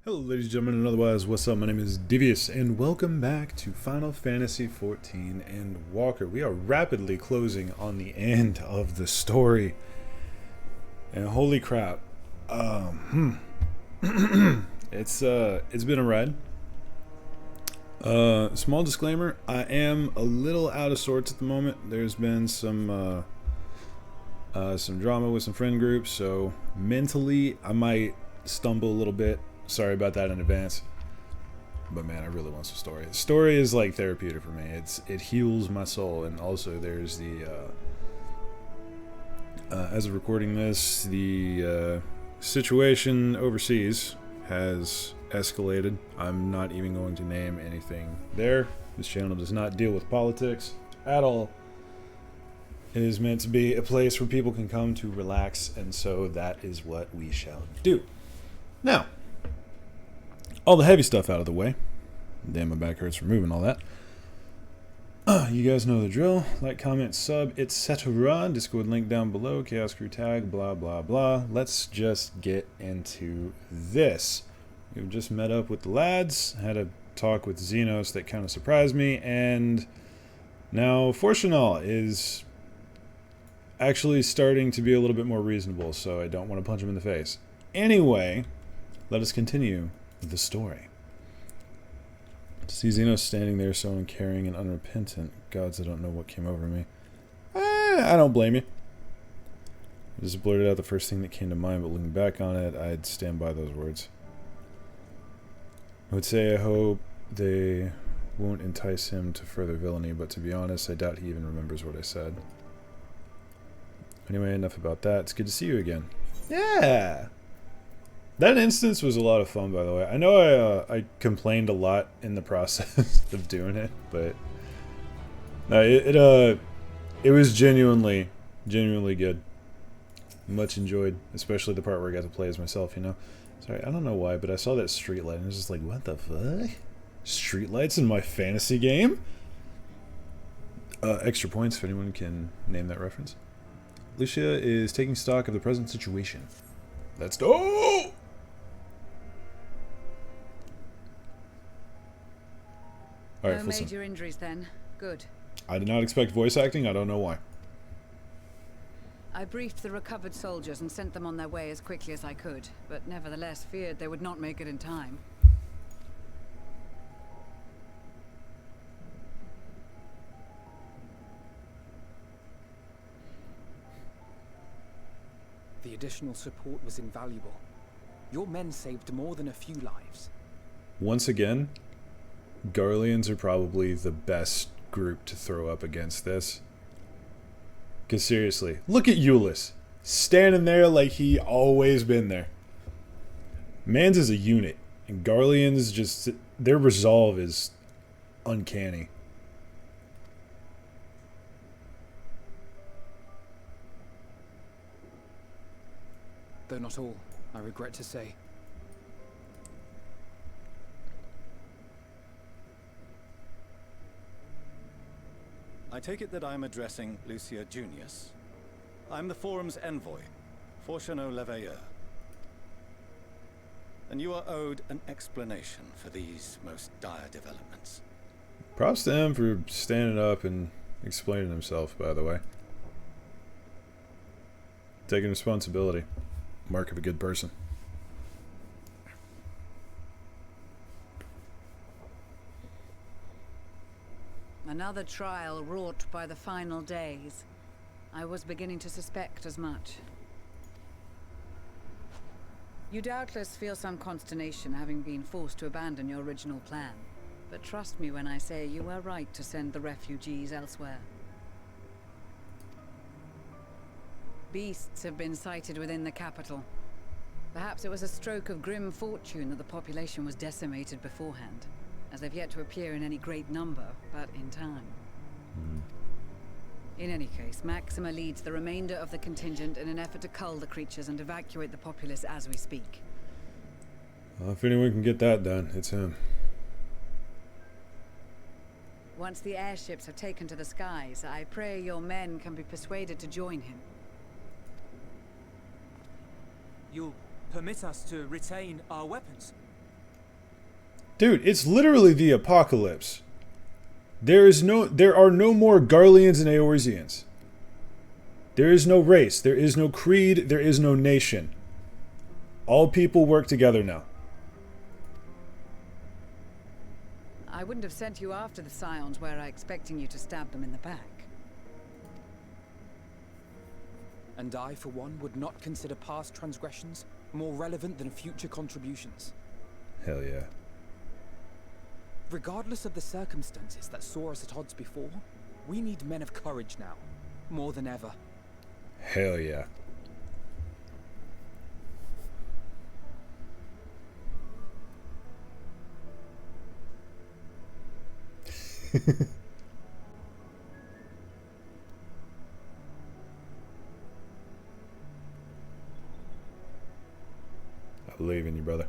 Hello ladies and gentlemen and otherwise, what's up? My name is Devious and welcome back to Final Fantasy XIV Endwalker. We are rapidly closing on the end of the story. And holy crap. It's been a ride. Small disclaimer, I am a little out of sorts at the moment. There's been some drama with some friend groups, so mentally I might stumble a little bit. Sorry about that in advance. But man, I really want some story. The story is like therapeutic for me. It heals my soul, and also there's the as of recording this, the situation overseas has escalated. I'm not even going to name anything there. This channel does not deal with politics at all. It is meant to be a place where people can come to relax, and so that is what we shall do. Now, all the heavy stuff out of the way. Damn, my back hurts from moving all that. You guys know the drill. Like, comment, sub, etc. Discord link down below. Chaos Crew tag, blah, blah, blah. Let's just get into this. We've just met up with the lads. Had a talk with Xenos that kind of surprised me. And now Fortunal is actually starting to be a little bit more reasonable, so I don't want to punch him in the face. Anyway, let us continue the story. To see Xenos standing there so uncaring and unrepentant, gods, I don't know what came over me. I don't blame you. I just blurted out the first thing that came to mind, but looking back on it, I'd stand by those words. I would say I hope they won't entice him to further villainy, but to be honest, I doubt he even remembers what I said. Anyway, enough about that. It's good to see you again. Yeah! That instance was a lot of fun, by the way. I know I complained a lot in the process of doing it, but no, it was genuinely good. Much enjoyed, especially the part where I got to play as myself. You know, sorry, I don't know why, but I saw that streetlight and I was just like, what the fuck? Streetlights in my fantasy game? Extra points if anyone can name that reference. Lucia is taking stock of the present situation. That's dope. No major injuries then. Good. I did not expect voice acting. I don't know why. I briefed the recovered soldiers and sent them on their way as quickly as I could, but nevertheless feared they would not make it in time. The additional support was invaluable. Your men saved more than a few lives. Once again, Garleans are probably the best group to throw up against this. Because seriously, look at Euless. Standing there like he always been there. Mans is a unit. And Garleans just, their resolve is uncanny. Though not all, I regret to say. I take it that I'm addressing Lucia Junius. I'm the Forum's envoy, Fortuno Leveilleur. And you are owed an explanation for these most dire developments. Props to him for standing up and explaining himself, by the way. Taking responsibility. Mark of a good person. Another trial wrought by the final days. I was beginning to suspect as much. You doubtless feel some consternation having been forced to abandon your original plan. But trust me when I say you were right to send the refugees elsewhere. Beasts have been sighted within the capital. Perhaps it was a stroke of grim fortune that the population was decimated beforehand, as they've yet to appear in any great number, but in time. In any case, Maxima leads the remainder of the contingent in an effort to cull the creatures and evacuate the populace as we speak. Well, if anyone can get that done, it's him. Once the airships have taken to the skies, I pray your men can be persuaded to join him. You'll permit us to retain our weapons? Dude, it's literally the apocalypse. There are no more Garleans and Eorzeans. There is no race, there is no creed, there is no nation. All people work together now. I wouldn't have sent you after the Scions were I expecting you to stab them in the back. And I, for one, would not consider past transgressions more relevant than future contributions. Hell yeah. Regardless of the circumstances that saw us at odds before, we need men of courage now, more than ever. Hell yeah. I believe in you, brother.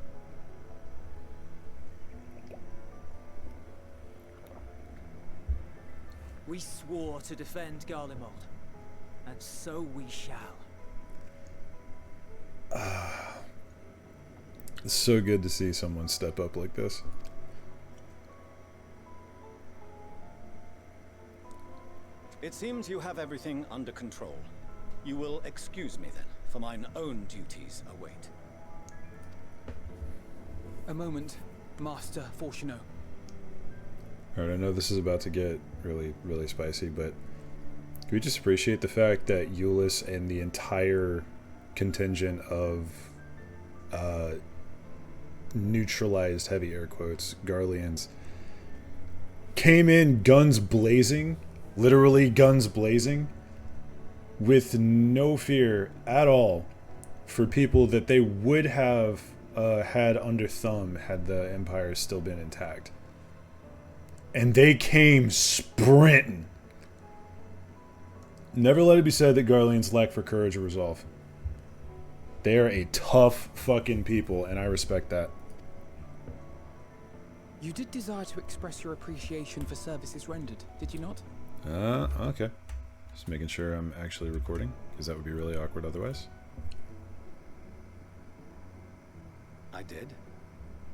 We swore to defend Garlemald, and so we shall. It's so good to see someone step up like this. It seems you have everything under control. You will excuse me then, for mine own duties await. A moment, Master Fortuno. Alright, I know this is about to get really, really spicy, but can we just appreciate the fact that Euless and the entire contingent of neutralized, heavy air quotes, Garleans, came in guns blazing, literally guns blazing, with no fear at all for people that they would have had under thumb had the Empire still been intact. And they came sprinting. Never let it be said that Garleans lack for courage or resolve. They are a tough fucking people, and I respect that. You did desire to express your appreciation for services rendered, did you not? Okay. Just making sure I'm actually recording, because that would be really awkward otherwise. I did.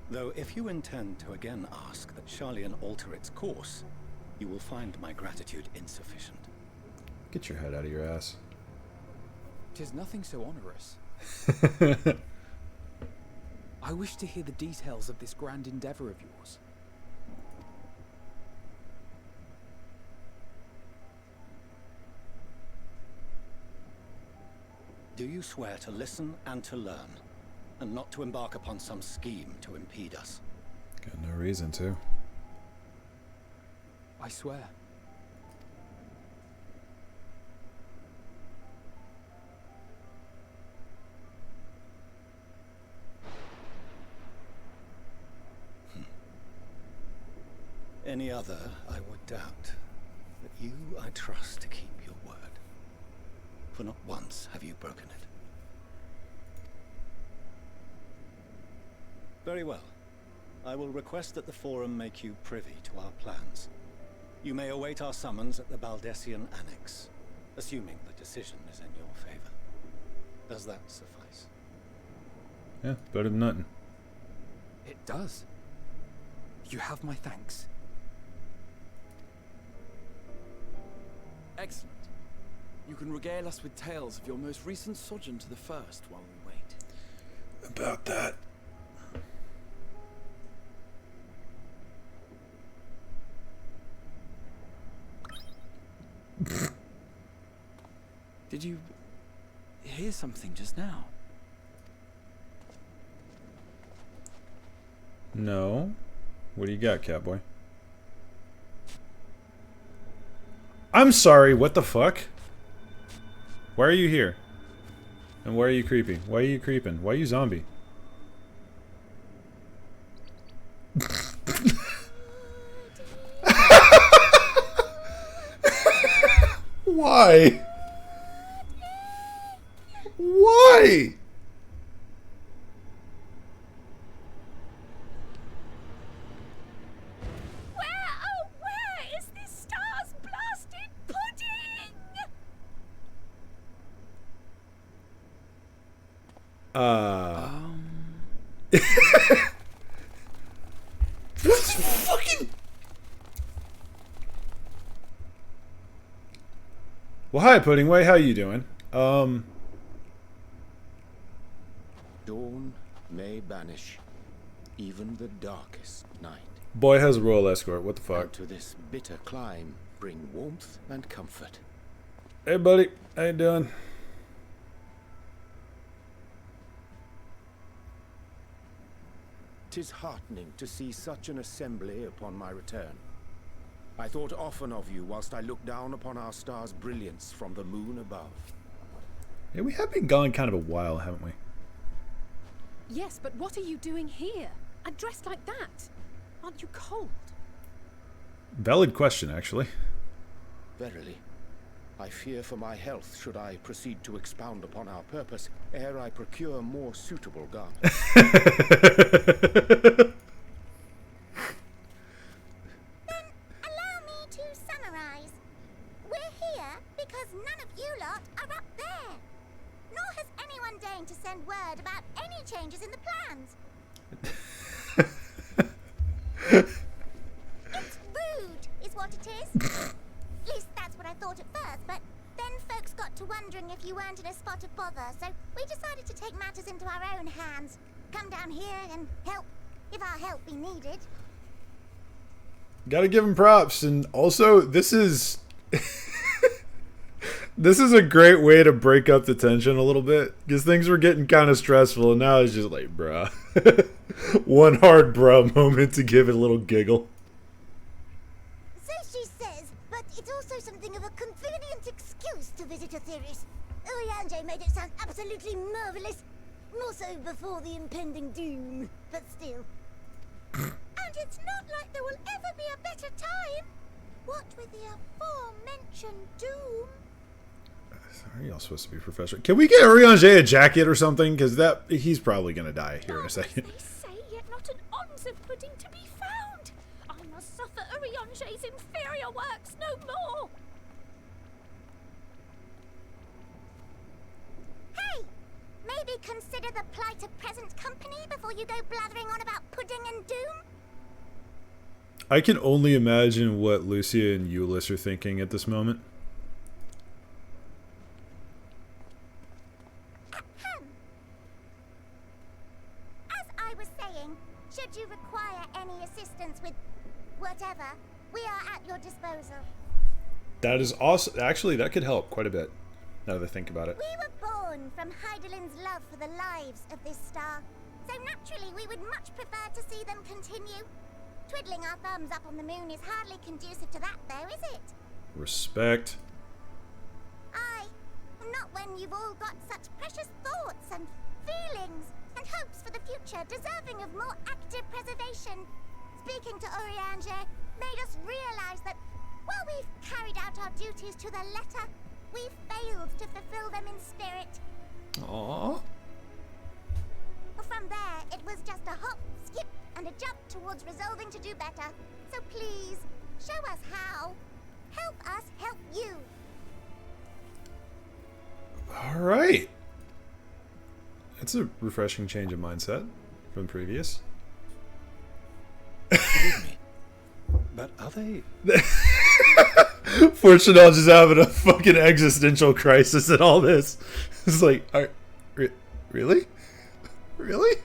Though if you intend to again ask that Sharlayan alter its course, you will find my gratitude insufficient. Get your head out of your ass. 'Tis nothing so onerous. I wish to hear the details of this grand endeavor of yours. Do you swear to listen and to learn, and not to embark upon some scheme to impede us? Got no reason to. I swear. Any other, I would doubt. But you, I trust to keep your word. For not once have you broken it. Very well. I will request that the Forum make you privy to our plans. You may await our summons at the Baldessian Annex, assuming the decision is in your favor. Does that suffice? Yeah, better than nothing. It does. You have my thanks. Excellent. You can regale us with tales of your most recent sojourn to the First while we wait. About that. Did you hear something just now? No. What do you got, Catboy? I'm sorry, what the fuck? Why are you here? And why are you creepy? Why are you creeping? Why are you zombie? Why? Why? Where is this star's blasted pudding? Well, hi, Puddingway. How you doing? Dawn may banish even the darkest night. Boy has a royal escort. What the fuck? And to this bitter clime bring warmth and comfort. Hey, buddy. How you doing? 'Tis heartening to see such an assembly upon my return. I thought often of you whilst I looked down upon our star's brilliance from the moon above. Yeah, we have been gone kind of a while, haven't we? Yes, but what are you doing here? And dressed like that? Aren't you cold? Valid question, actually. Verily, I fear for my health should I proceed to expound upon our purpose ere I procure more suitable garments. Allow me to summarize. We're here because none of you lot are up there. Nor has anyone deigned to send word about any changes in the plans. It's rude, is what it is. At least that's what I thought at first, but then folks got to wondering if you weren't in a spot of bother, so we decided to take matters into our own hands. Come down here and help, if our help be needed. Gotta give him props, and also, this is... this is a great way to break up the tension a little bit, because things were getting kind of stressful, and now it's just like, bruh. One hard bruh moment to give it a little giggle. So she says, but it's also something of a convenient excuse to visit Etheris. Urianger made it sound absolutely marvelous. More so before the impending doom, but still. And it's not like there will ever be a better time. What with the aforementioned doom? Are y'all supposed to be professional? Can we get Urianger a jacket or something? Because that he's probably gonna die here in a second. They say yet not an ounce of pudding to be found. I must suffer Urianger's inferior works no more. Hey! Maybe consider the plight of present company before you go blathering on about pudding and doom? I can only imagine what Lucia and Euless are thinking at this moment. Ahem. As I was saying, should you require any assistance with whatever, we are at your disposal. That is awesome. Actually, that could help quite a bit, now that I think about it. We were born from Hydaelyn's love for the lives of this star, so naturally we would much prefer to see them continue. Twiddling our thumbs up on the moon is hardly conducive to that, though, is it? Respect. Aye, not when you've all got such precious thoughts and feelings and hopes for the future deserving of more active preservation. Speaking to Urianger made us realize that while we've carried out our duties to the letter, we've failed to fulfill them in spirit. Aww. From there, it was just a hop, skip, and a jump towards resolving to do better. So please, show us how. Help us help you. Alright. That's a refreshing change of mindset from previous. Forgive me. But are they... Fortunate just having a fucking existential crisis in all this. It's like, really? Really?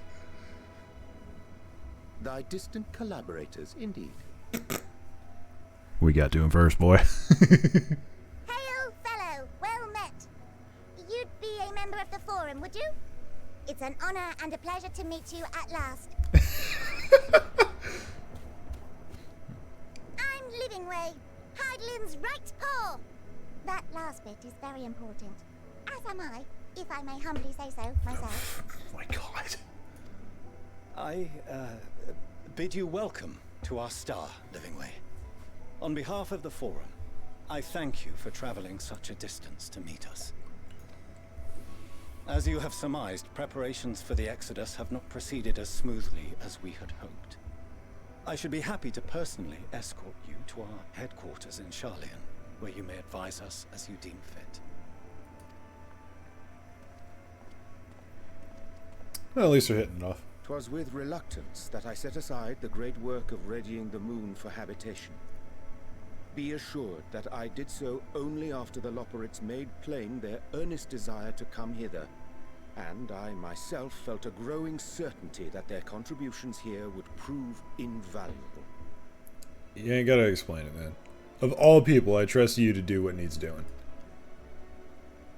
Thy distant collaborators, indeed. We got to him first, boy. Hail, fellow. Well met. You'd be a member of the Forum, would you? It's an honor and a pleasure to meet you at last. I'm Livingway, Hydaelyn's right paw. That last bit is very important. As am I, if I may humbly say so myself. Oh my god. I bid you welcome to our star, Livingway. On behalf of the Forum, I thank you for traveling such a distance to meet us. As you have surmised, preparations for the Exodus have not proceeded as smoothly as we had hoped. I should be happy to personally escort you to our headquarters in Sharlayan, where you may advise us as you deem fit. Well, at least they're hitting it off. 'Twas with reluctance that I set aside the great work of readying the moon for habitation. Be assured that I did so only after the Loporrits made plain their earnest desire to come hither, and I myself felt a growing certainty that their contributions here would prove invaluable. You ain't gotta explain it, man. Of all people, I trust you to do what needs doing.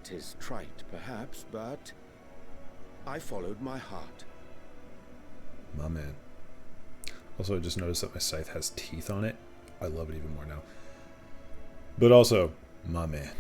'Tis trite, perhaps, but I followed my heart. My man. Also, I just noticed that my scythe has teeth on it. I love it even more now. But also, my man.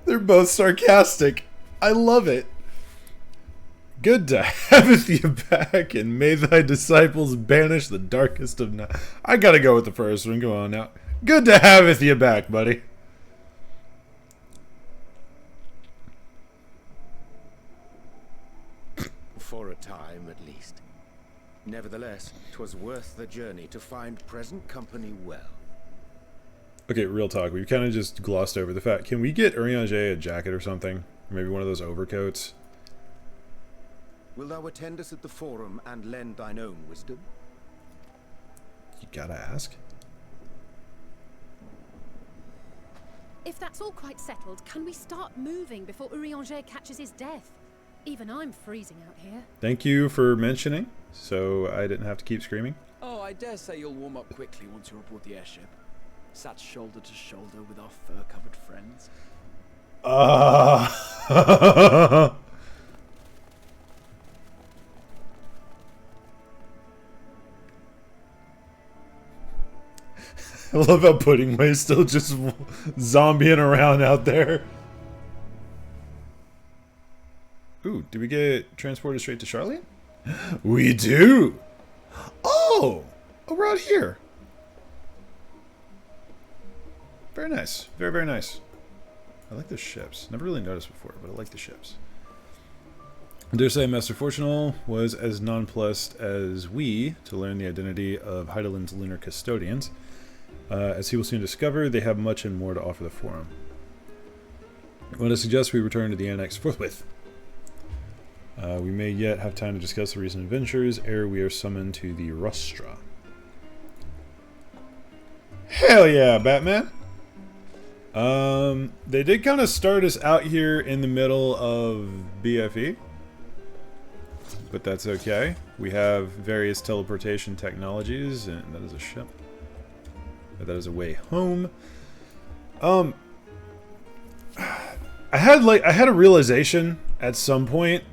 They're both sarcastic. I love it. Good to have you back, and may thy disciples banish the darkest of night. I gotta go with the first one. Come on now. Good to have you back, buddy. For a time, at least. Nevertheless, 'twas worth the journey to find present company well. Okay, real talk. We've kind of just glossed over the fact. Can we get Urianger a jacket or something? Or maybe one of those overcoats? Will thou attend us at the forum and lend thine own wisdom? You gotta ask. If that's all quite settled, can we start moving before Urianger catches his death? Even I'm freezing out here. Thank you for mentioning, so I didn't have to keep screaming. Oh, I dare say you'll warm up quickly once you're aboard the airship. Sat shoulder to shoulder with our fur-covered friends. I love how Puddingway's still just zombieing around out there. Ooh, did we get transported straight to Sharlayan? We do! Oh! Oh, we're out here. Very nice. Very, very nice. I like the ships. Never really noticed before, but I like the ships. I dare say Master Fortunal was as nonplussed as we to learn the identity of Heidelin's lunar custodians. As he will soon discover, they have much and more to offer the Forum. I want to suggest we return to the Annex forthwith. We may yet have time to discuss the recent adventures ere we are summoned to the Rostra. Hell yeah, Batman! They did kind of start us out here in the middle of BFE. But that's okay. We have various teleportation technologies, and that is a ship. That is a way home. I had a realization at some point,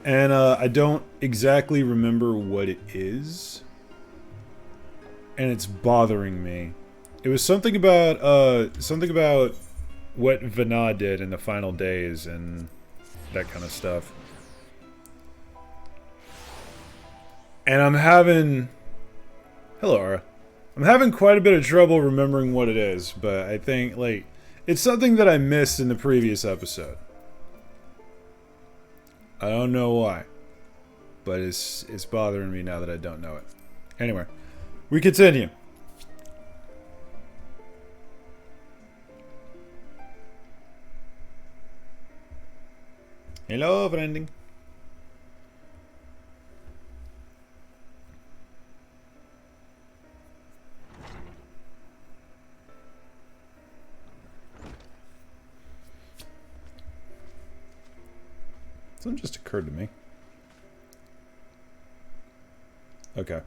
and I don't exactly remember what it is, and it's bothering me. It was something about what Vana did in the final days and that kind of stuff. And I'm having... Hello, Ara. I'm having quite a bit of trouble remembering what it is, but I think, like, it's something that I missed in the previous episode. I don't know why, but it's bothering me now that I don't know it. Anyway, we continue. Hello, friending. Something just occurred to me. Okay.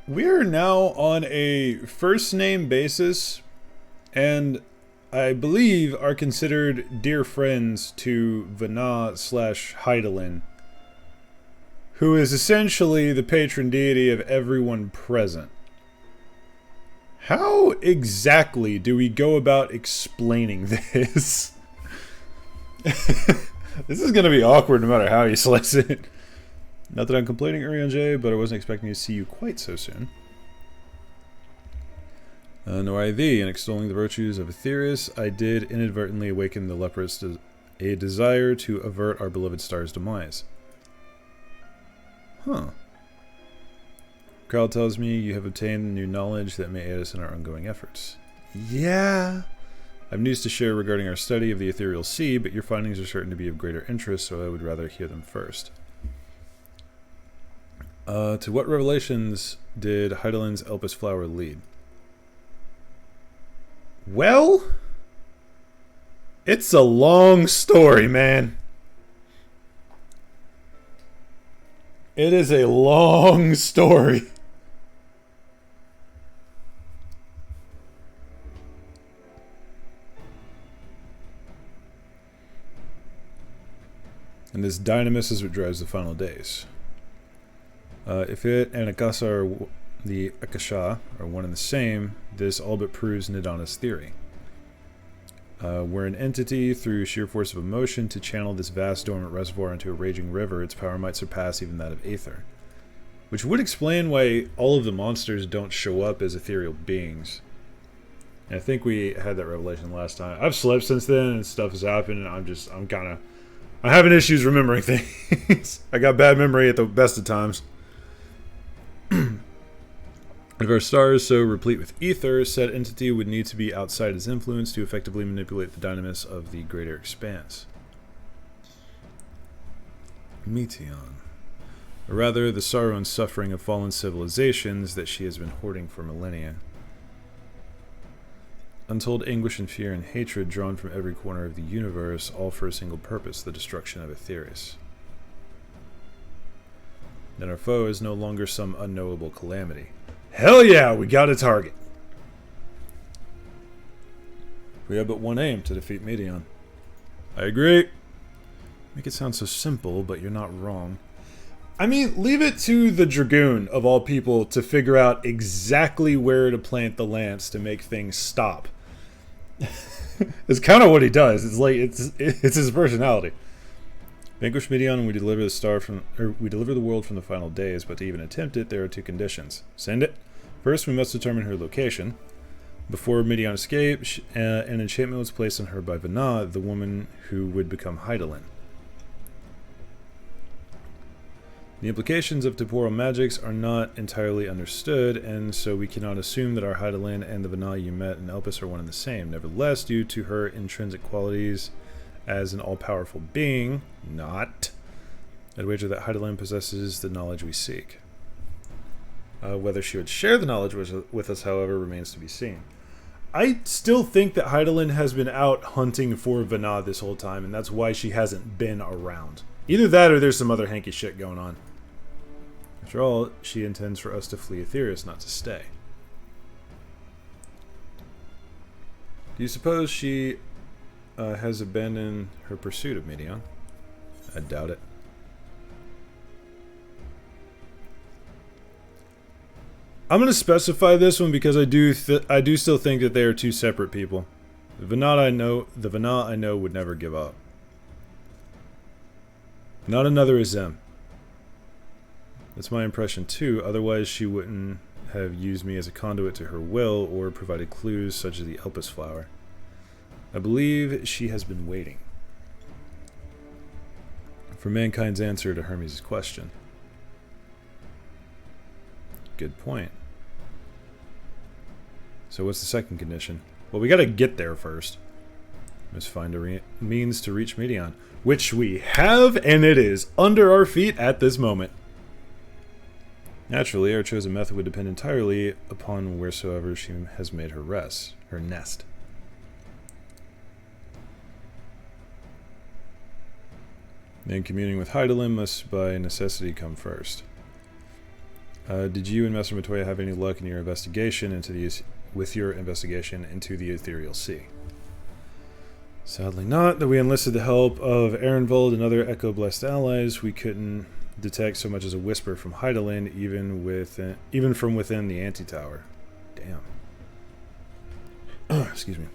We're now on a first name basis, and I believe are considered dear friends to Vana / Heidelin, who is essentially the patron deity of everyone present. How exactly do we go about explaining this? This is going to be awkward no matter how you slice it. Not that I'm complaining, Urianger, but I wasn't expecting to see you quite so soon. Nor I thee, in extolling the virtues of Aetherius, I did inadvertently awaken the leprous a desire to avert our beloved star's demise. Huh. Crowd tells me you have obtained new knowledge that may aid us in our ongoing efforts. Yeah. I have news to share regarding our study of the ethereal sea, but your findings are certain to be of greater interest, so I would rather hear them first. To what revelations did Heidelin's Elpis flower lead? Well, it's a long story, man. It is a long story. And this dynamis is what drives the final days. If it and Akasa the Akasha are one and the same, this all but proves Nidana's theory. Were an entity through sheer force of emotion to channel this vast dormant reservoir into a raging river, its power might surpass even that of Aether. Which would explain why all of the monsters don't show up as ethereal beings. And I think we had that revelation last time. I've slept since then and stuff has happened and I'm having issues remembering things. I got bad memory at the best of times. If our star is so replete with ether, said entity would need to be outside its influence to effectively manipulate the dynamis of the greater expanse. Meteon. Or rather, the sorrow and suffering of fallen civilizations that she has been hoarding for millennia. Untold anguish and fear and hatred drawn from every corner of the universe, all for a single purpose, the destruction of Aetherius. Then our foe is no longer some unknowable calamity. Hell yeah, we got a target! We have but one aim, to defeat Meteon. I agree. Make it sound so simple, but you're not wrong. I mean, leave it to the Dragoon, of all people, to figure out exactly where to plant the lance to make things stop. It's kind of what he does. It's like it's his personality. Vanquish Meteon and we deliver the world from the final days, but to even attempt it, there are two conditions. Send it. First, we must determine her location. Before Meteon escaped, an enchantment was placed on her by Vana, the woman who would become Heidelin. The implications of temporal magics are not entirely understood, and so we cannot assume that our Heidelin and the Vana you met in Elpis are one and the same. Nevertheless, due to her intrinsic qualities as an all-powerful being, I'd wager that Heidelin possesses the knowledge we seek. Whether she would share the knowledge with us, however, remains to be seen. I still think that Heidelin has been out hunting for Vana this whole time, and that's why she hasn't been around. Either that or there's some other hanky shit going on. After all, she intends for us to flee Aetherius, not to stay. Do you suppose she has abandoned her pursuit of Meteon? I doubt it. I'm going to specify this one because I do still think that they are two separate people. The Vana I know would never give up. Not another as them. That's my impression too, otherwise she wouldn't have used me as a conduit to her will or provided clues such as the Elpis flower. I believe she has been waiting for mankind's answer to Hermes' question. Good point. So what's the second condition? Well, we gotta get there first. Must find a means to reach Meteon, which we have, and it is under our feet at this moment. Naturally, our chosen method would depend entirely upon wheresoever she has made her nest. Then communing with Heidelin must by necessity come first. Did you and Master Matoya have any luck in your investigation into the ethereal sea? Sadly not. Though we enlisted the help of Ehrenwald and other echo-blessed allies, we couldn't detect so much as a whisper from Heidelin, even from within the anti-tower. Damn. Excuse me.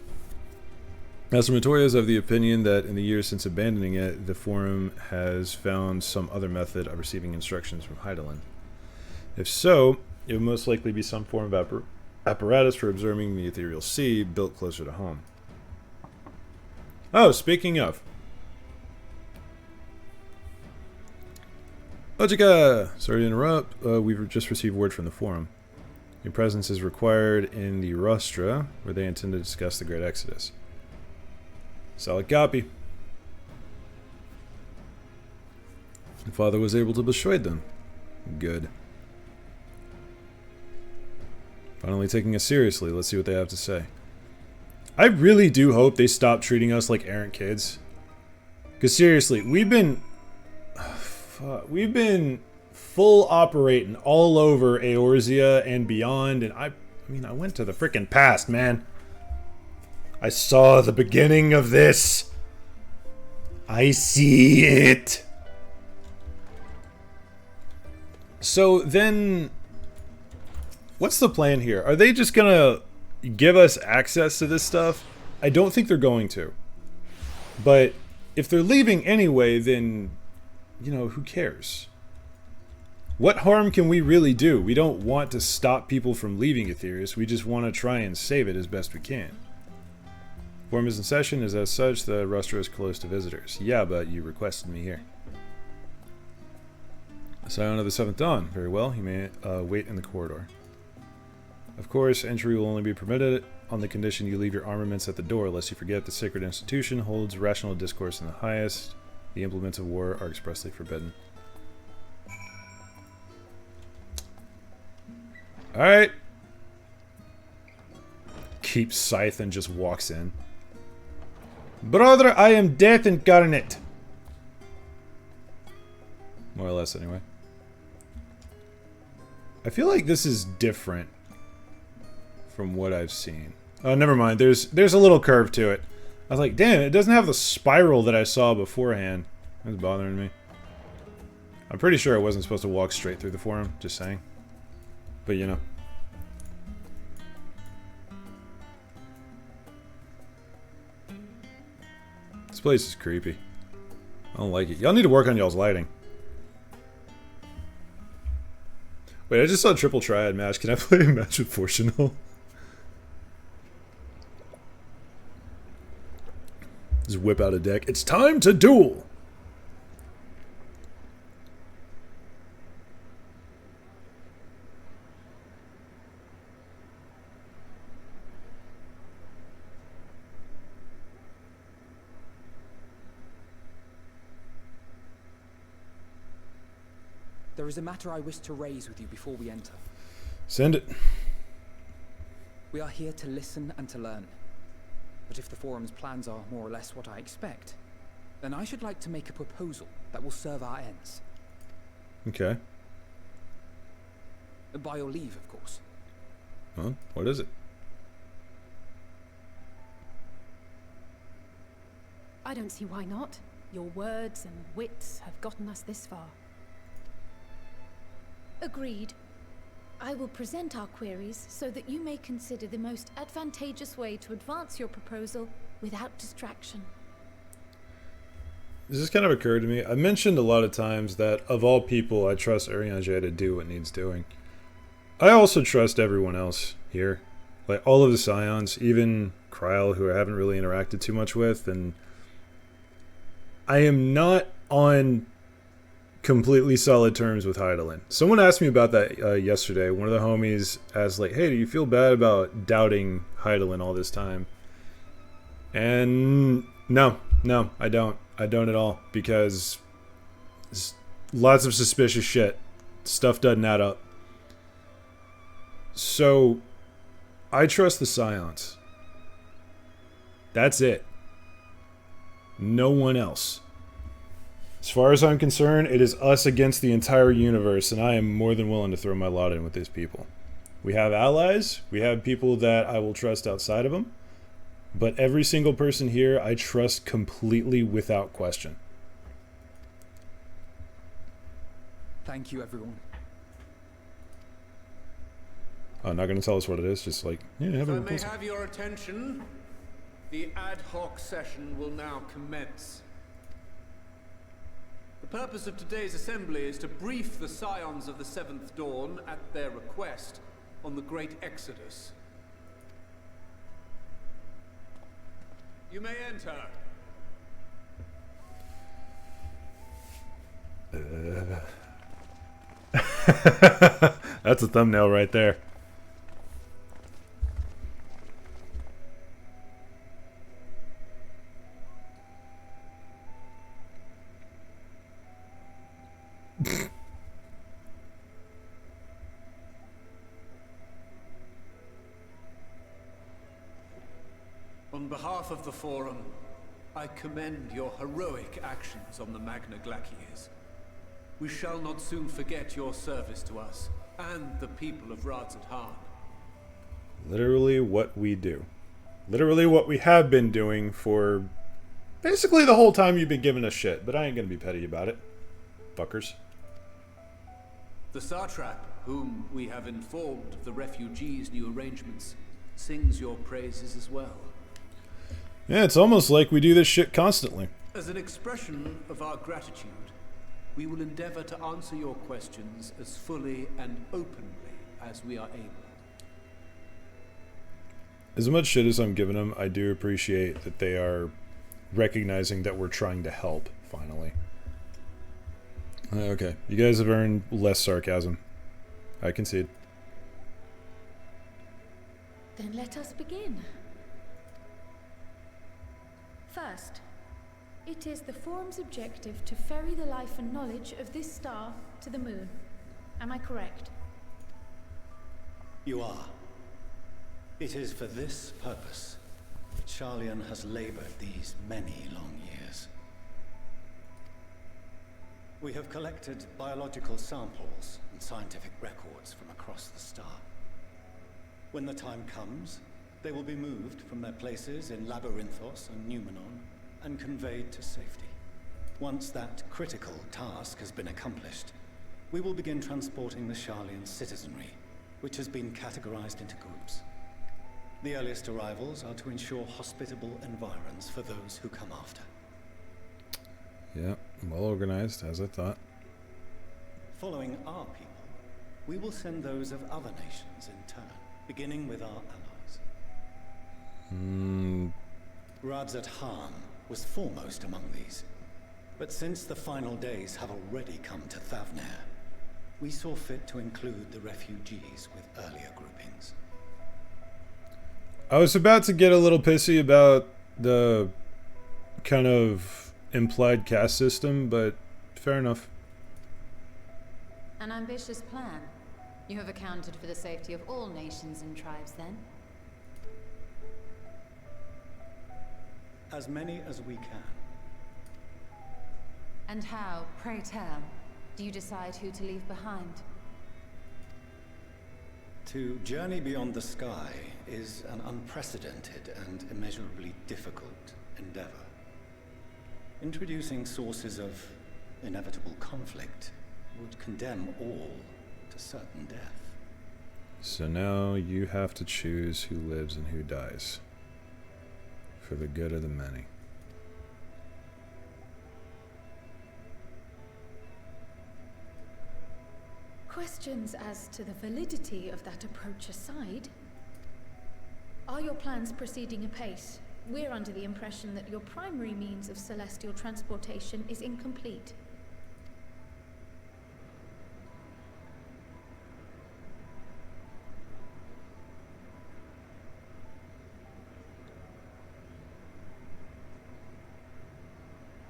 Master Matoya is of the opinion that in the years since abandoning it, the Forum has found some other method of receiving instructions from Heidelin. If so, it would most likely be some form of apparatus for observing the ethereal sea built closer to home. Oh, speaking of. Ojika! Sorry to interrupt. We've just received word from the forum. Your presence is required in the rostra, where they intend to discuss the Great Exodus. Solid copy. The father was able to persuade them. Good. Finally taking us seriously. Let's see what they have to say. I really do hope they stop treating us like errant kids. Because seriously, we've been full operating all over Eorzea and beyond, and I mean, I went to the frickin' past, man. I saw the beginning of this. I see it. So then, what's the plan here? Are they just gonna give us access to this stuff? I don't think they're going to. But if they're leaving anyway, then, you know, who cares? What harm can we really do? We don't want to stop people from leaving Aetherius. We just want to try and save it as best we can. Forum is in session. As such, the rostra is close to visitors. Yeah, but you requested me here. Scion of the Seventh Dawn. Very well. You may wait in the corridor. Of course, entry will only be permitted on the condition you leave your armaments at the door, lest you forget the sacred institution holds rational discourse in the highest. The implements of war are expressly forbidden. Alright. Keeps Scythe and just walks in. Brother, I am death incarnate. More or less, anyway. I feel like this is different from what I've seen. Oh, never mind. There's a little curve to it. I was like, damn, it doesn't have the spiral that I saw beforehand. That's bothering me. I'm pretty sure I wasn't supposed to walk straight through the forum. Just saying. But, you know. This place is creepy. I don't like it. Y'all need to work on y'all's lighting. Wait, I just saw a triple triad match. Can I play a match with Fortunal? Just whip out a deck. It's time to duel! There is a matter I wish to raise with you before we enter. Send it. We are here to listen and to learn. But if the forum's plans are more or less what I expect, then I should like to make a proposal that will serve our ends. Okay. By your leave, of course. Well, what is it? I don't see why not. Your words and wits have gotten us this far. Agreed. I will present our queries so that you may consider the most advantageous way to advance your proposal without distraction. This has kind of occurred to me. I mentioned a lot of times that of all people, I trust Urianger to do what needs doing. I also trust everyone else here. Like all of the Scions, even Kryl, who I haven't really interacted too much with, and I am not on completely solid terms with Hydaelyn. Someone asked me about that yesterday. One of the homies asked, like, hey, do you feel bad about doubting Hydaelyn all this time? And no, I don't. I don't at all, because lots of suspicious shit. Stuff doesn't add up. So, I trust the Scions. That's it. No one else. As far as I'm concerned, it is us against the entire universe, and I am more than willing to throw my lot in with these people. We have allies, we have people that I will trust outside of them, but every single person here I trust completely without question. Thank you, everyone. Oh, not going to tell us what it is, just like, yeah, have a If I may proposal. have your attention, the ad hoc session will now commence. The purpose of today's assembly is to brief the Scions of the Seventh Dawn, at their request, on the Great Exodus. You may enter. That's a thumbnail right there. On behalf of the Forum, I commend your heroic actions on the Magna Glaciers. We shall not soon forget your service to us and the people of Radzat-Han. Literally what we do. Literally what we have been doing for basically the whole time you've been giving us shit, but I ain't gonna be petty about it. Fuckers. The Satrap, whom we have informed of the refugees' new arrangements, sings your praises as well. Yeah, it's almost like we do this shit constantly. As an expression of our gratitude, we will endeavor to answer your questions as fully and openly as we are able. As much shit as I'm giving them, I do appreciate that they are recognizing that we're trying to help, finally. Okay, you guys have earned less sarcasm. I concede. Then let us begin. First, it is the Forum's objective to ferry the life and knowledge of this star to the moon. Am I correct? You are. It is for this purpose that Sharlayan has labored these many long years. We have collected biological samples and scientific records from across the star. When the time comes, they will be moved from their places in Labyrinthos and Numenon and conveyed to safety. Once that critical task has been accomplished, we will begin transporting the Sharlayan citizenry, which has been categorized into groups. The earliest arrivals are to ensure hospitable environs for those who come after. Yeah, well organized, as I thought. Following our people, we will send those of other nations in turn, beginning with our allies. Radzat-Han was foremost among these, but since the final days have already come to Thavnair, we saw fit to include the refugees with earlier groupings. I was about to get a little pissy about the kind of implied caste system, but fair enough. An ambitious plan. You have accounted for the safety of all nations and tribes, then? As many as we can. And how, pray tell, do you decide who to leave behind? To journey beyond the sky is an unprecedented and immeasurably difficult endeavor. Introducing sources of inevitable conflict would condemn all to certain death. So now you have to choose who lives and who dies. For the good of the many. Questions as to the validity of that approach aside, are your plans proceeding apace? We're under the impression that your primary means of celestial transportation is incomplete.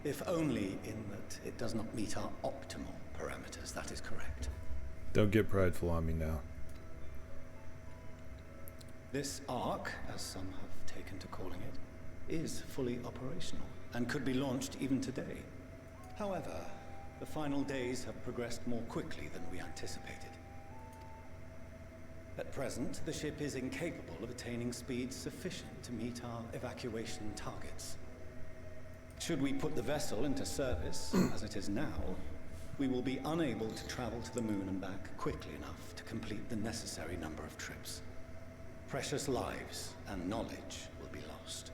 If only in that it does not meet our optimal parameters, that is correct. Don't get prideful on me now. This Ark, as some have taken to calling it, is fully operational and could be launched even today. However, the final days have progressed more quickly than we anticipated. At present, the ship is incapable of attaining speeds sufficient to meet our evacuation targets. Should we put the vessel into service, as it is now, we will be unable to travel to the moon and back quickly enough to complete the necessary number of trips. Precious lives and knowledge will be lost.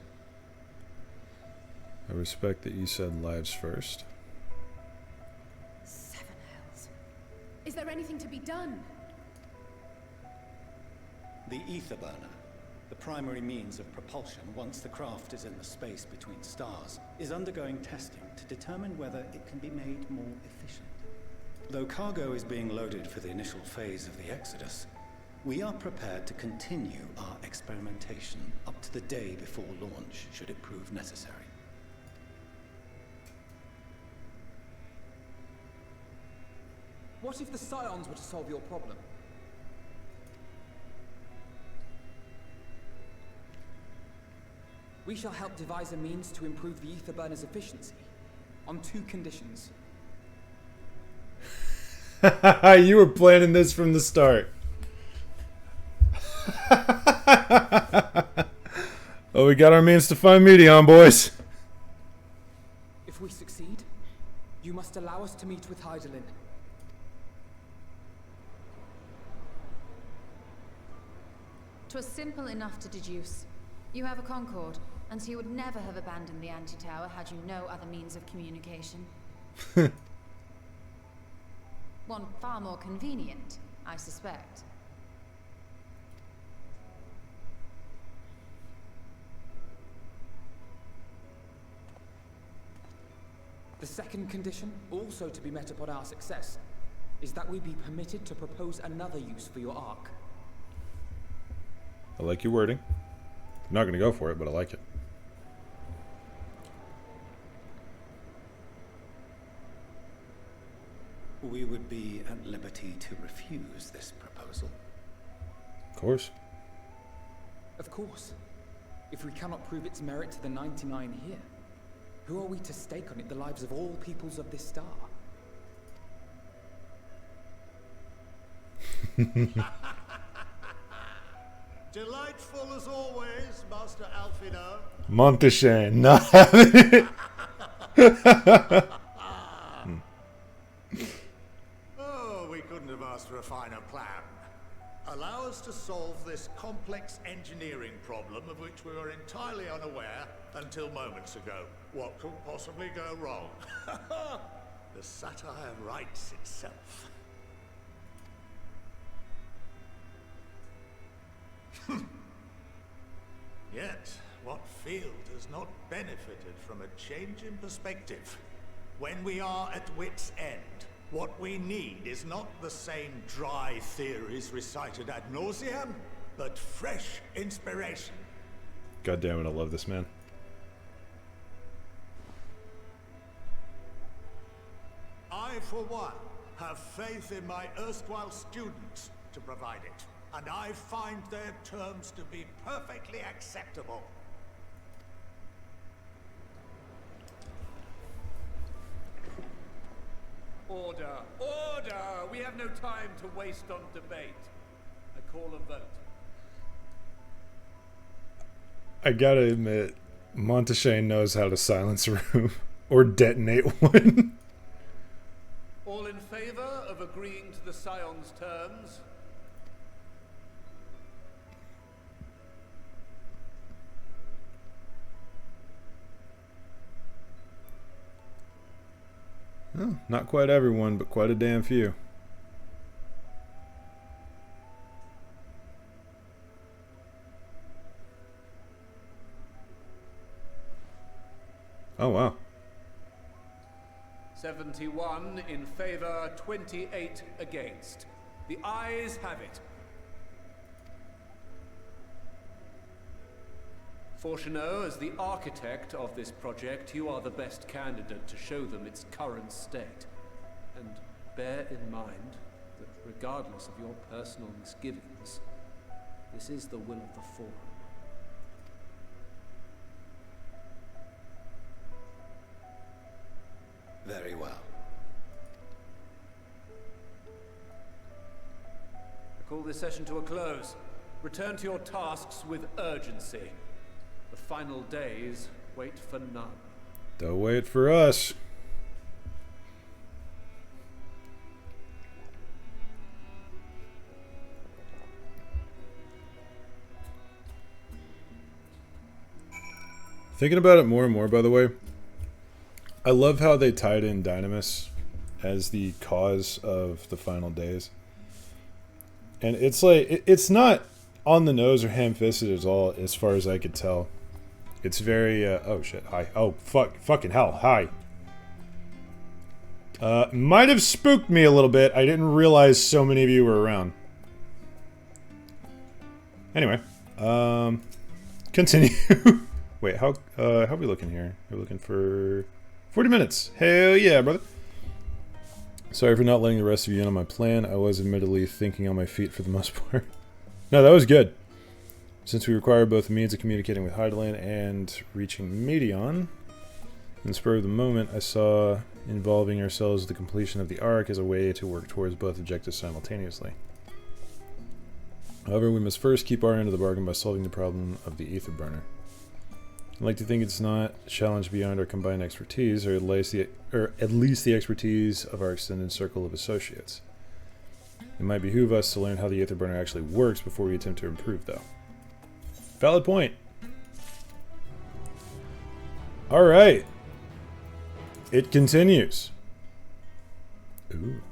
I respect that you said lives first. Seven hells. Is there anything to be done? The ether burner, the primary means of propulsion once the craft is in the space between stars, is undergoing testing to determine whether it can be made more efficient. Though cargo is being loaded for the initial phase of the Exodus, we are prepared to continue our experimentation up to the day before launch, should it prove necessary. What if the Scions were to solve your problem? We shall help devise a means to improve the ether burner's efficiency, on 2 conditions. You were planning this from the start. Oh, we got our means to find Medion, boys. If we succeed, you must allow us to meet with Hydaelyn. 'Twas simple enough to deduce. You have a Concord, and so you would never have abandoned the anti-tower had you no other means of communication. One far more convenient, I suspect. The second condition, also to be met upon our success, is that we be permitted to propose another use for your Ark. I like your wording. I'm not going to go for it, but I like it. We would be at liberty to refuse this proposal. Of course. Of course. If we cannot prove its merit to the 99 here, who are we to stake on it the lives of all peoples of this star? Delightful as always, Master Alfino. Monteshane, not having it. Oh, we couldn't have asked for a finer plan. Allow us to solve this complex engineering problem of which we were entirely unaware until moments ago. What could possibly go wrong? The satire writes itself. Yet, what field has not benefited from a change in perspective? When we are at wit's end, what we need is not the same dry theories recited ad nauseam, but fresh inspiration. God damn it, I love this man. I, for one, have faith in my erstwhile students to provide it, and I find their terms to be perfectly acceptable. Order! Order! We have no time to waste on debate. I call a vote. I gotta admit, Monteshane knows how to silence a room. Or detonate one. All in favor of agreeing to the Scion's terms? Oh, not quite everyone, but quite a damn few. Oh, wow. 71 in favor, 28 against. The ayes have it. Fortuneau, as the architect of this project, you are the best candidate to show them its current state. And bear in mind that regardless of your personal misgivings, this is the will of the Forum. Very well. I call this session to a close. Return to your tasks with urgency. The final days wait for none. Don't wait for us. Thinking about it more and more, by the way, I love how they tied in Dynamis as the cause of the final days. And it's like, it's not on the nose or ham-fisted at all, as far as I could tell. It's very, oh shit, hi. Oh, fucking hell, hi. Might have spooked me a little bit. I didn't realize so many of you were around. Anyway, continue. Wait, how are we looking here? We're looking for 40 minutes. Hell yeah, brother. Sorry for not letting the rest of you in on my plan. I was admittedly thinking on my feet for the most part. No, that was good. Since we require both the means of communicating with Hydaelyn and reaching Medion, in the spur of the moment, I saw involving ourselves with the completion of the Ark as a way to work towards both objectives simultaneously. However, we must first keep our end of the bargain by solving the problem of the ether burner. I'd like to think it's not a challenge beyond our combined expertise, or at least the expertise of our extended circle of associates. It might behoove us to learn how the ether burner actually works before we attempt to improve, though. Valid point. Alright. It continues. Ooh.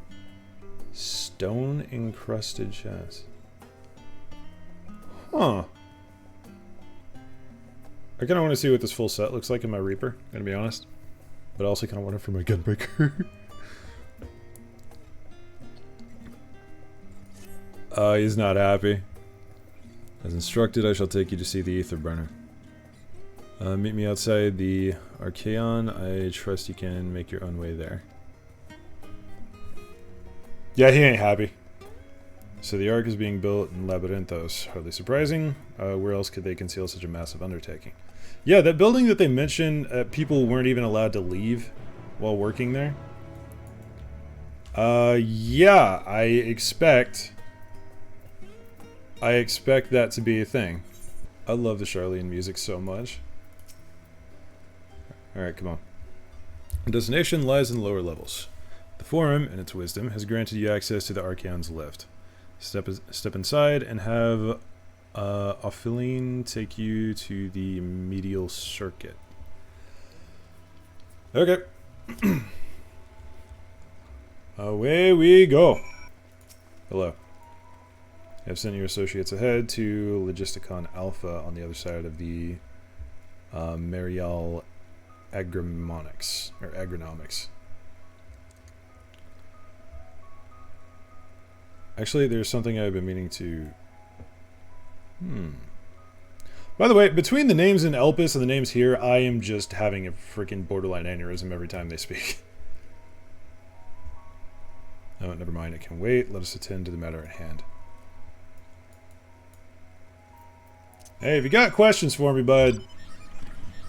Stone-encrusted chest. Huh. I kind of want to see what this full set looks like in my Reaper, gonna be honest. But I also kind of want it for my Gunbreaker. He's not happy. As instructed, I shall take you to see the ether burner. Meet me outside the Archaeon. I trust you can make your own way there. Yeah, he ain't happy. So the Ark is being built in Labyrinthos. Hardly surprising. Where else could they conceal such a massive undertaking? Yeah, that building that they mentioned, people weren't even allowed to leave while working there. Yeah, I expect that to be a thing. I love the Sharlayan music so much. Alright, come on. The destination lies in the lower levels. The Forum, in its wisdom, has granted you access to the Archaeon's lift. Step inside and have Ophiline take you to the medial circuit. Okay. Away we go. Hello. I've sent your associates ahead to Logisticon Alpha on the other side of the Marial Agronomics. Actually, there's something I've been meaning to... By the way, between the names in Elpis and the names here, I am just having a freaking borderline aneurysm every time they speak. Oh, never mind, it can wait. Let us attend to the matter at hand. Hey, if you got questions for me, bud,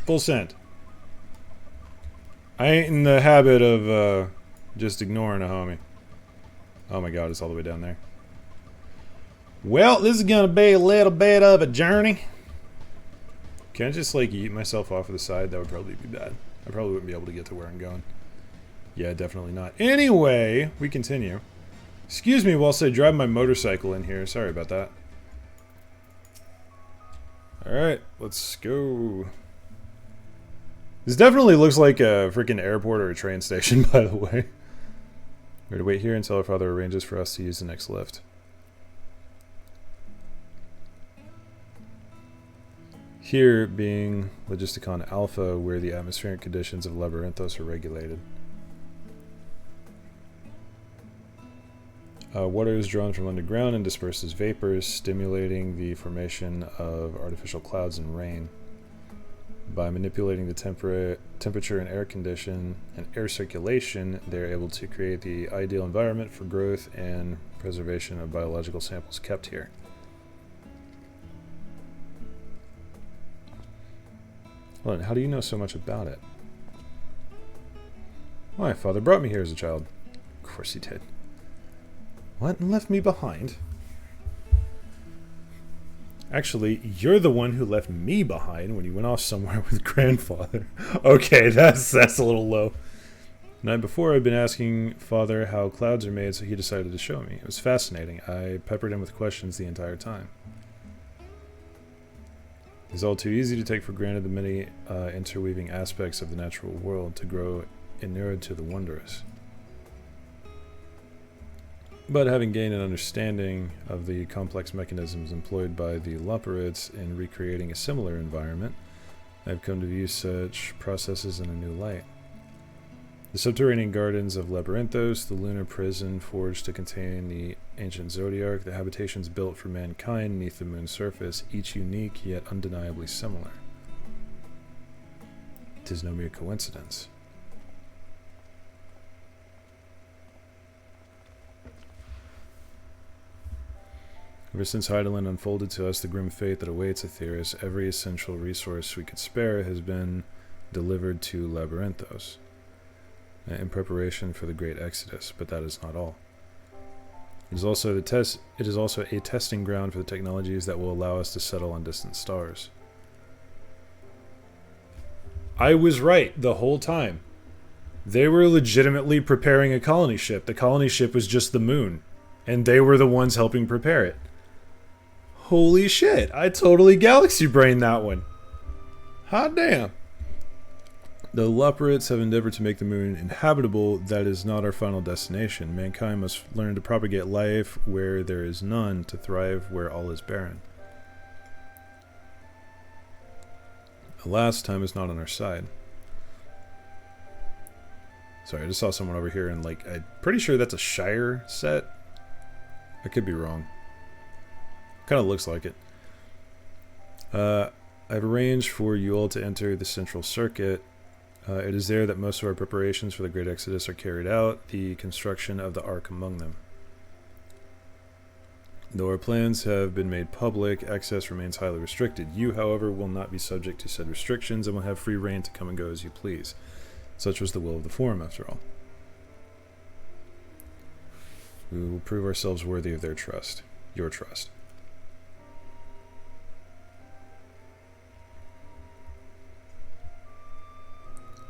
full send. I ain't in the habit of just ignoring a homie. Oh my god, it's all the way down there. Well, this is gonna be a little bit of a journey. Can I just, like, eat myself off of the side? That would probably be bad. I probably wouldn't be able to get to where I'm going. Yeah, definitely not. Anyway, we continue. Excuse me whilst I drive my motorcycle in here. Sorry about that. Alright, let's go. This definitely looks like a freaking airport or a train station, by the way. We're to wait here until our father arranges for us to use the next lift. Here being Logisticon Alpha, where the atmospheric conditions of Labyrinthos are regulated. Water is drawn from underground and dispersed as vapors, stimulating the formation of artificial clouds and rain. By manipulating the temperature and air condition and air circulation, they're able to create the ideal environment for growth and preservation of biological samples kept here. Hold on, how do you know so much about it? My father brought me here as a child. Of course he did. What? And left me behind? Actually, you're the one who left me behind when you went off somewhere with grandfather. Okay, that's a little low. The night before, I'd been asking father how clouds are made, so he decided to show me. It was fascinating. I peppered him with questions the entire time. It's all too easy to take for granted the many interweaving aspects of the natural world to grow inured to the wondrous. But having gained an understanding of the complex mechanisms employed by the Lopperids in recreating a similar environment, I've come to view such processes in a new light. The subterranean gardens of Labyrinthos, the lunar prison forged to contain the ancient zodiac, the habitations built for mankind beneath the moon's surface, each unique yet undeniably similar. 'Tis no mere coincidence. Ever since Hydaelyn unfolded to us the grim fate that awaits Aetheris, every essential resource we could spare has been delivered to Labyrinthos in preparation for the Great Exodus, but that is not all. It is also a testing ground for the technologies that will allow us to settle on distant stars. I was right the whole time. They were legitimately preparing a colony ship. The colony ship was just the moon, and they were the ones helping prepare it. Holy shit, I totally galaxy brained that one. Hot damn. The Loporrits have endeavored to make the moon inhabitable. That is not our final destination. Mankind must learn to propagate life where there is none, to thrive where all is barren. Alas, time is not on our side. Sorry, I just saw someone over here and like, I'm pretty sure that's a Shire set. I could be wrong. Kind of looks like it. I've arranged for you all to enter the central circuit. It is there that most of our preparations for the Great Exodus are carried out, the construction of the Ark among them. Though our plans have been made public, access remains highly restricted. You, however, will not be subject to said restrictions and will have free reign to come and go as you please. Such was the will of the Forum, after all. We will prove ourselves worthy of their trust. Your trust.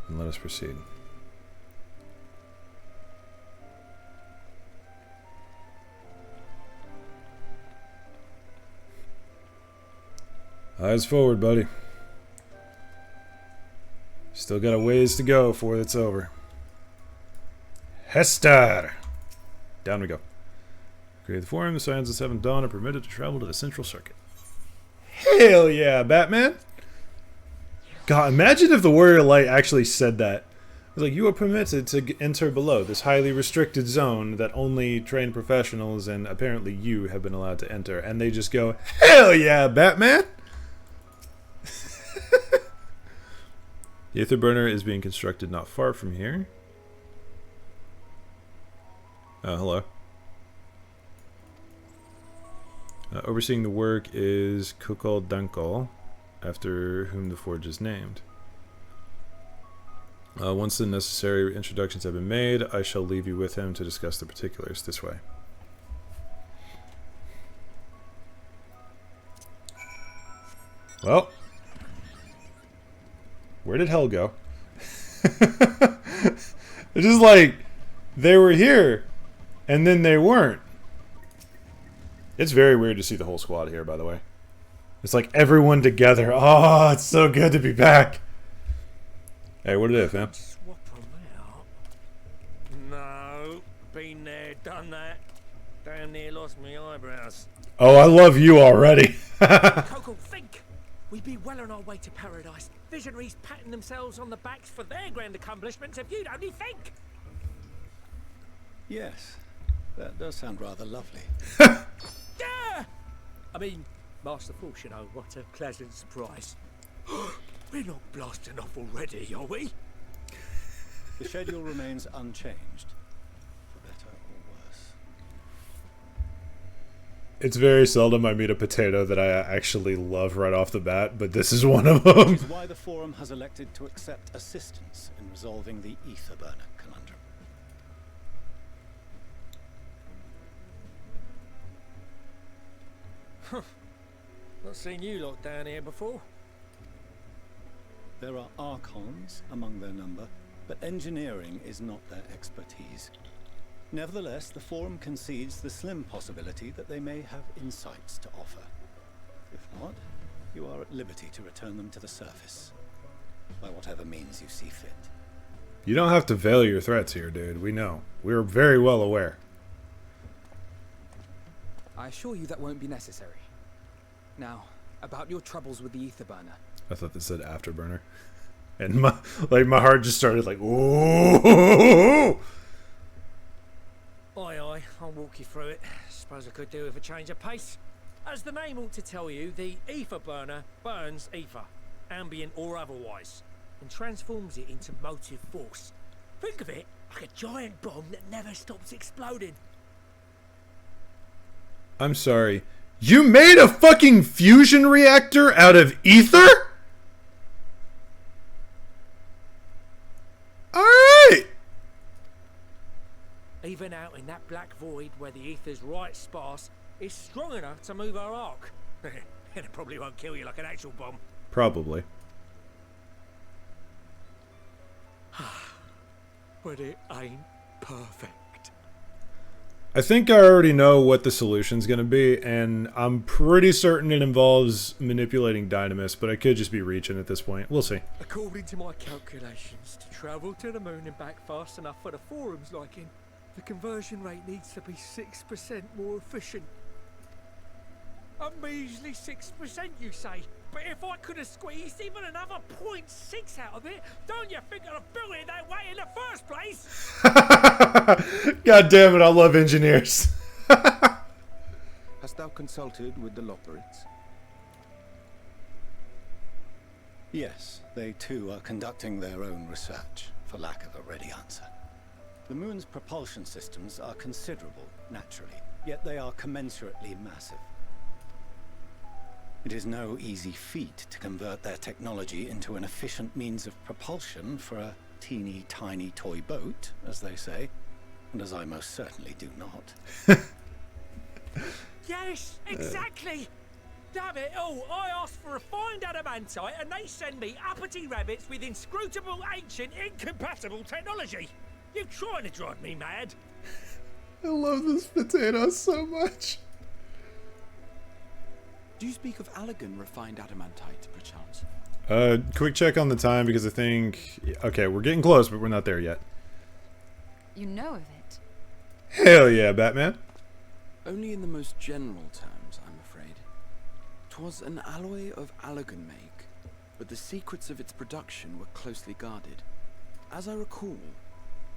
And let us proceed. Eyes forward, buddy. Still got a ways to go before it's over. Hester! Down we go. Create the Forum, the Scions of Seventh Dawn are permitted to travel to the Central Circuit. Hell yeah, Batman! God, imagine if the Warrior Light actually said that. It was like, you are permitted to enter below this highly restricted zone that only trained professionals and apparently you have been allowed to enter. And they just go, hell yeah, Batman! The Aetherburner is being constructed not far from here. Hello. Overseeing the work is Kukal Dankal, after whom the forge is named. Once the necessary introductions have been made, I shall leave you with him to discuss the particulars. This way. Well, where did hell go? It's just like, they were here, and then they weren't. It's very weird to see the whole squad here, by the way. It's like everyone together. Oh, it's so good to be back. Hey, what it is, man? Swap them out. No, been there, done that. Down there, lost my eyebrows. Oh, I love you already. Coco, think! We be well on our way to paradise. Visionaries patting themselves on the backs for their grand accomplishments if you'd only think. Yes, that does sound rather lovely. Yeah! I mean, Master Force, you know, what a pleasant surprise. We're not blasting off already, are we? The schedule remains unchanged, for better or worse. It's very seldom I meet a potato that I actually love right off the bat, but this is one of them. Which is why the Forum has elected to accept assistance in resolving the Aetherburner conundrum. Not seen you lot down here before. There are Archons among their number, but engineering is not their expertise. Nevertheless, the Forum concedes the slim possibility that they may have insights to offer. If not, you are at liberty to return them to the surface, by whatever means you see fit. You don't have to veil your threats here, dude. We know. We're very well aware. I assure you that won't be necessary. Now, about your troubles with the Aetherburner. I thought this said afterburner. And my heart just started like, ooh. Aye, aye, I'll walk you through it. Suppose I could do with a change of pace. As the name ought to tell you, the ether burner burns ether, ambient or otherwise, and transforms it into motive force. Think of it like a giant bomb that never stops exploding. I'm sorry. You made a fucking fusion reactor out of ether? Alright! Even out in that black void where the ether's right sparse, it's strong enough to move our arc. And it probably won't kill you like an actual bomb. Probably. But it ain't perfect. I think I already know what the solution's going to be, and I'm pretty certain it involves manipulating Dynamis, but I could just be reaching at this point. We'll see. According to my calculations, to travel to the moon and back fast enough for the forum's liking, the conversion rate needs to be 6% more efficient. A measly 6%, you say? But if I could have squeezed even another 0.6 out of it, don't you think I'd have built it that way in the first place? God damn it, I love engineers. Hast thou consulted with the Lopperids? Yes, they too are conducting their own research, for lack of a ready answer. The moon's propulsion systems are considerable, naturally, yet they are commensurately massive. It is no easy feat to convert their technology into an efficient means of propulsion for a teeny tiny toy boat, as they say, and as I most certainly do not. Yes, exactly! Damn it all, I asked for refined adamantite and they send me uppity rabbits with inscrutable, ancient, incompatible technology! You're trying to drive me mad! I love this potato so much. Do you speak of Allagan refined adamantite, perchance? Quick check on the time because I think... Okay, we're getting close, but we're not there yet. You know of it? Hell yeah, Batman. Only in the most general terms, I'm afraid. 'Twas an alloy of Allagan make, but the secrets of its production were closely guarded. As I recall,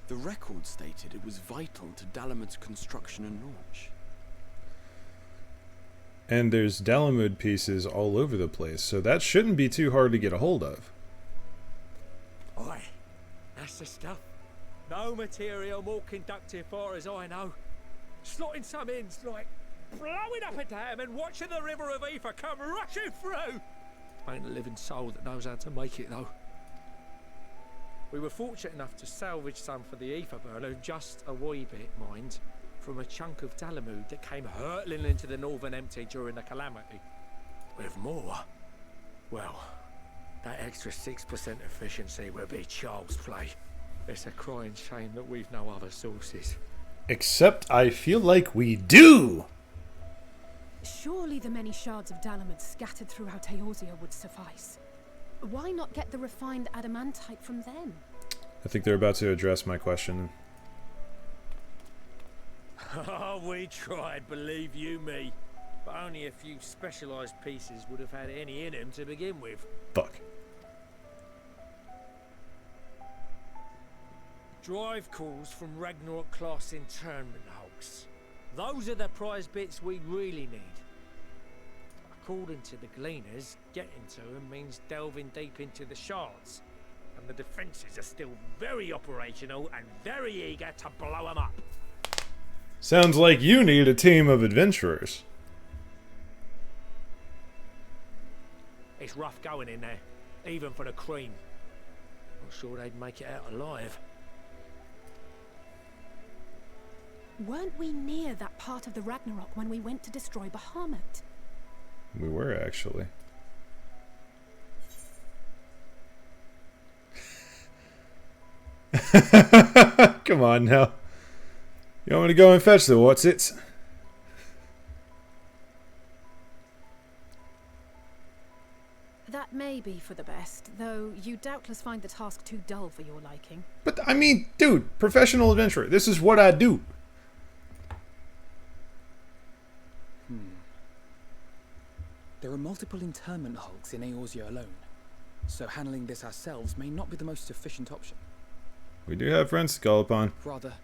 the record stated it was vital to Dalamud's construction and launch. And there's Dalamud pieces all over the place, so that shouldn't be too hard to get a hold of. Oi, that's the stuff. No material more conductive far as I know. Slotting some ends like blowing up a dam and watching the river of ether come rushing through. Ain't a living soul that knows how to make it though. We were fortunate enough to salvage some for the ether burner, just a wee bit, mind, from a chunk of Dalamud that came hurtling into the northern empty during the calamity. With more, well, that extra 6% efficiency will be child's play. It's a crying shame that we've no other sources. Except I feel like we do! Surely the many shards of Dalamud scattered throughout Eorzea would suffice. Why not get the refined adamantite from them? I think they're about to address my question. Oh, we tried, believe you me. But only a few specialised pieces would have had any in them to begin with. Fuck. Drive calls from Ragnarok class internment hulks. Those are the prize bits we really need. According to the Gleaners, getting to them means delving deep into the shards. And the defences are still very operational and very eager to blow them up. Sounds like you need a team of adventurers. It's rough going in there, even for the cream. Not sure they'd make it out alive. Weren't we near that part of the Ragnarok when we went to destroy Bahamut? We were, actually. Come on now. You want me to go and fetch the what's-its? That may be for the best, though you doubtless find the task too dull for your liking. But, I mean, dude, professional adventurer. This is what I do. There are multiple internment hulks in Eorzea alone. so handling this ourselves may not be the most efficient option. We do have friends to call upon. Rather,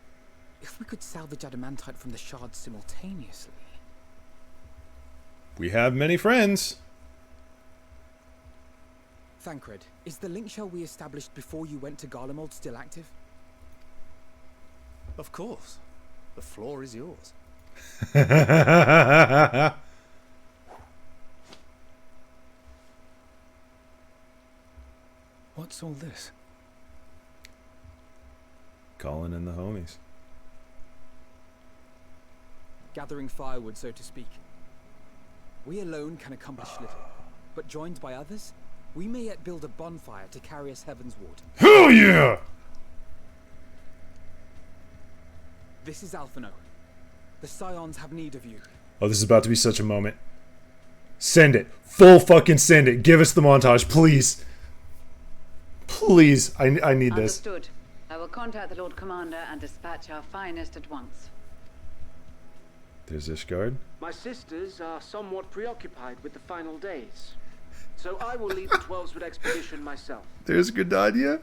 if we could salvage adamantite from the shards simultaneously... We have many friends. Thancred, is the link shell we established before you went to Garlemald still active? Of course. The floor is yours. What's all this? Calling in the homies. Gathering firewood, so to speak. We alone can accomplish little, but joined by others, we may yet build a bonfire to carry us heavensward. Hell yeah! This is Alphino. The Scions have need of you. Oh, this is about to be such a moment. Send it. Full fucking send it. Give us the montage, please. Please. I need this. Understood. I will contact the Lord Commander and dispatch our finest at once. There's this guard. My sisters are somewhat preoccupied with the final days, so I will lead the 12-foot expedition myself. There's Gadadia.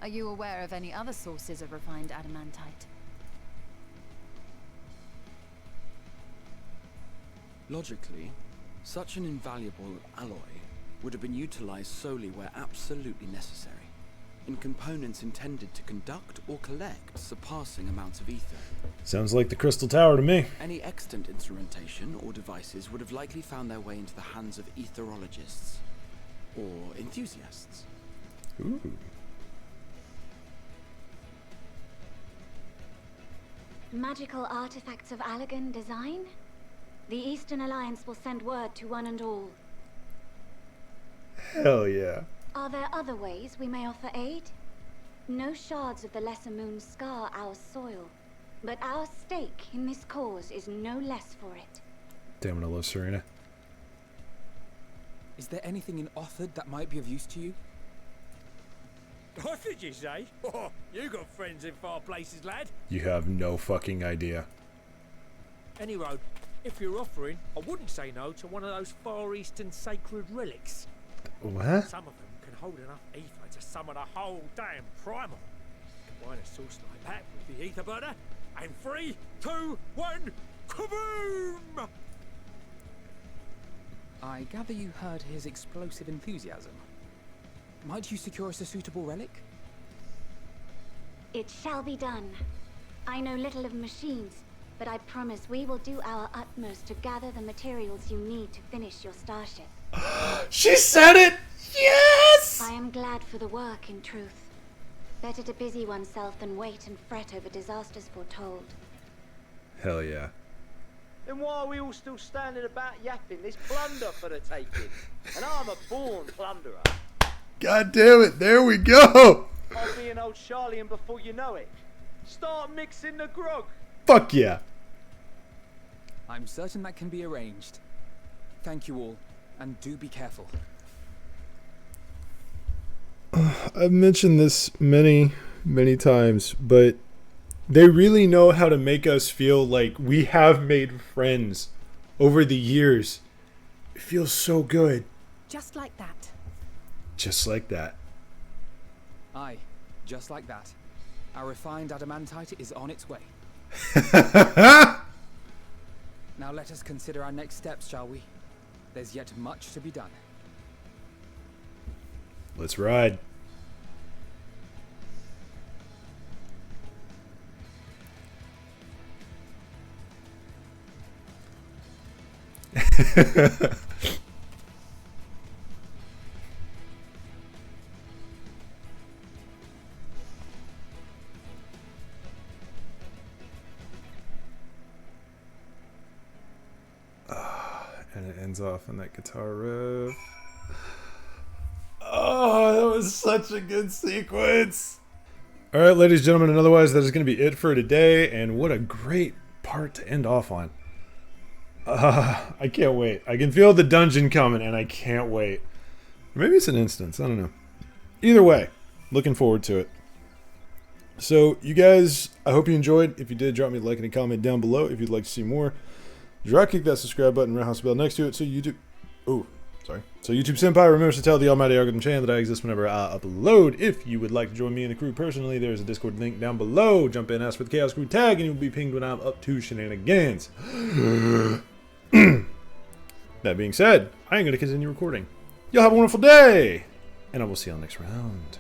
Are you aware of any other sources of refined adamantite? Logically, such an invaluable alloy would have been utilized solely where absolutely necessary, in components intended to conduct or collect surpassing amounts of ether. Sounds like the Crystal Tower to me. Any extant instrumentation or devices would have likely found their way into the hands of etherologists or enthusiasts. Ooh. Magical artifacts of Allagan design? The Eastern Alliance will send word to one and all. Hell yeah. Are there other ways we may offer aid? No shards of the Lesser Moon scar our soil, but our stake in this cause is no less for it. Damn it, I love Serena. Is there anything in Othard that might be of use to you? What did you say? Oh, you got friends in far places, lad. You have no fucking idea. Any road, if you're offering, I wouldn't say no to one of those Far Eastern sacred relics. What? Some of them can hold enough ether to summon a whole damn primal. Combine a source like that with the ether burner, and 3, 2, 1, kaboom! I gather you heard his explosive enthusiasm. Might you secure us a suitable relic? It shall be done. I know little of machines, but I promise we will do our utmost to gather the materials you need to finish your starship. She said it! Yes! I am glad for the work, in truth. Better to busy oneself than wait and fret over disasters foretold. Hell yeah. Then why are we all still standing about yapping? There's plunder for the taking, and I'm a born plunderer. God damn it, there we go! I'll be an old Sharlayan before you know it. Start mixing the grog. Fuck yeah. I'm certain that can be arranged. Thank you all, and do be careful. I've mentioned this many times, but they really know how to make us feel like we have made friends over the years. It feels so good. Just like that. Just like that. Aye, just like that. Our refined adamantite is on its way. Now let us consider our next steps, shall we? There's yet much to be done. Let's ride. And it ends off on that guitar riff. Oh, that was such a good sequence. All right, ladies and gentlemen, and otherwise, that is going to be it for today. And what a great part to end off on. I can't wait. I can feel the dungeon coming, and I can't wait. Maybe it's an instance. I don't know. Either way, looking forward to it. So, you guys, I hope you enjoyed. If you did, drop me a like and a comment down below if you'd like to see more. Drop kick that subscribe button, roundhouse bell next to it so you do. Oh, Sorry. So YouTube Senpai remembers to tell the almighty Argon Chan that I exist whenever I upload. If you would like to join me and the crew personally, there's a Discord link down below. Jump in, ask for the Chaos Crew tag, and you'll be pinged when I'm up to shenanigans. That being said, I am going to continue recording. Y'all have a wonderful day, and I will see y'all next round.